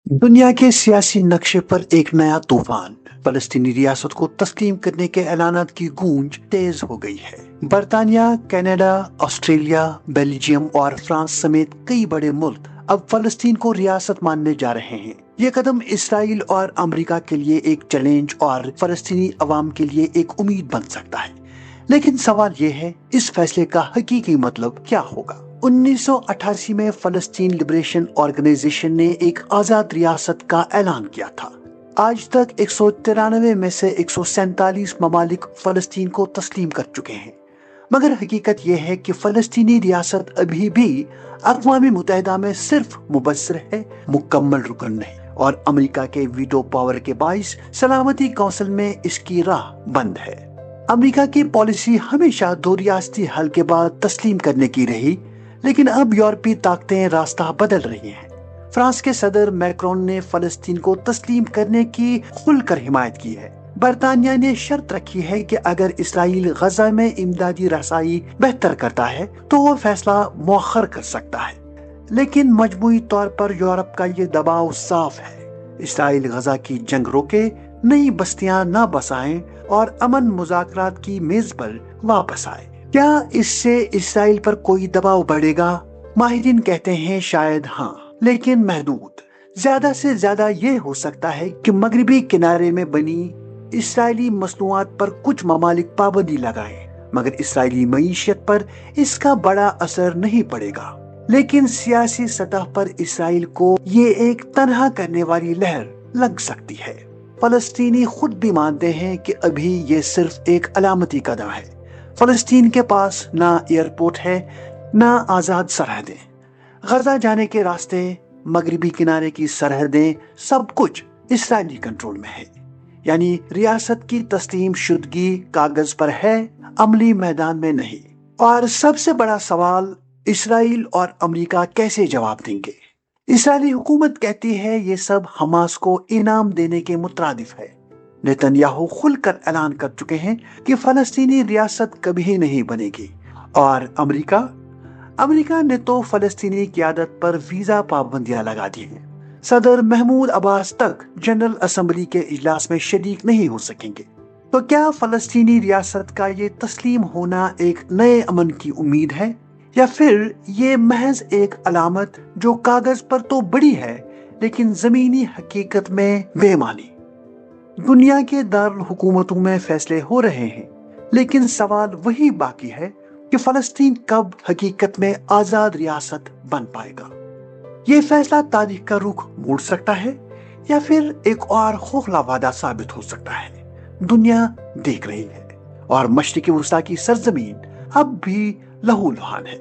दुनिया के सियासी नक्शे पर एक नया तूफान। फलस्तीनी रियासत को तस्लीम करने के ऐलानात की गूंज तेज हो गई है। बरतानिया, कनाडा, ऑस्ट्रेलिया, बेल्जियम और फ्रांस समेत कई बड़े मुल्क अब फलस्तीन को रियासत मानने जा रहे हैं। ये कदम इसराइल और अमेरिका के लिए एक चैलेंज और फलस्तीनी अवाम के लिए एक उम्मीद बन सकता है। लेकिन सवाल ये है, इस फैसले का हकीकी मतलब क्या होगा? 1988 में फलस्तीन लिबरेशन ऑर्गेनाइजेशन ने एक आजाद रियासत का ऐलान किया था। आज तक 193 में से 147 ममालिक फलस्तीन को तस्लीम कर चुके हैं। मगर हकीकत यह है कि फलस्तीनी रियासत अभी भी अक़वाम मुत्तहिदा में सिर्फ मुबस्सिर है, मुकम्मल रुकन नहीं। और अमेरिका के वीटो पावर के बाइस सलामती कौंसिल में इसकी राह बंद है। अमेरिका की पॉलिसी हमेशा दो रियासती हल के बाद तस्लीम करने की रही, लेकिन अब यूरोपीय ताकतें रास्ता बदल रही हैं। फ्रांस के सदर मैक्रोन ने फलस्तीन को तस्लीम करने की खुलकर हिमायत की है। बरतानिया ने शर्त रखी है कि अगर इसराइल गजा में इमदादी रसाई बेहतर करता है तो वो फैसला मौखर कर सकता है। लेकिन मजमूई तौर पर यूरोप का ये दबाव साफ है। इसराइल गजा की जंग रोके, नई बस्तियां न बसाएं और अमन मुज़ाकरात की मेज पर वापस आए। क्या इससे इसराइल पर कोई दबाव बढ़ेगा? माहिरीन कहते हैं शायद हाँ, लेकिन महदूद। ज्यादा से ज्यादा ये हो सकता है कि मगरबी किनारे में बनी इसराइली मसनूआत पर कुछ ममालिक पाबंदी लगाएं, मगर इसराइली मईशत पर इसका बड़ा असर नहीं पड़ेगा। लेकिन सियासी सतह पर इसराइल को ये एक तनहा करने वाली लहर लग सकती है। फलस्तीनी खुद भी मानते हैं कि अभी ये सिर्फ एक अलामती कदम है। फलस्तीन के पास ना एयरपोर्ट है, ना आजाद सरहदें। गजा जाने के रास्ते, मगरबी किनारे की सरहदें, सब कुछ इसराइली कंट्रोल में है। यानी रियासत की तस्लीम शुदगी कागज पर है, अमली मैदान में नहीं। और सबसे बड़ा सवाल, इसराइल और अमेरिका कैसे जवाब देंगे? इसराइली हुकूमत कहती है ये सब हमास को इनाम देने के मुतरादिफ है। नेतन्याहू खुलकर ऐलान कर चुके हैं कि फलस्तीनी रियासत कभी नहीं बनेगी। और अमेरिका ने तो फलस्तीनी क़यादत पर वीजा पाबंदियां लगा दी हैं। सदर महमूद अब्बास तक जनरल असेंबली के इजलास में शरीक नहीं हो सकेंगे। तो क्या फलस्तीनी रियासत का ये तस्लीम होना एक नए अमन की उम्मीद है, या फिर ये महज एक अलामत जो कागज पर तो बड़ी है लेकिन जमीनी हकीकत में बेमानी? दुनिया के दारुल हुकूमतों में फैसले हो रहे हैं, लेकिन सवाल वही बाकी है कि फलस्तीन कब हकीकत में आजाद रियासत बन पाएगा। ये फैसला तारीख का रुख मोड़ सकता है या फिर एक और खोखला वादा साबित हो सकता है। दुनिया देख रही है और मशरिकी वुस्ता की सरजमीन अब भी लहूलुहान है।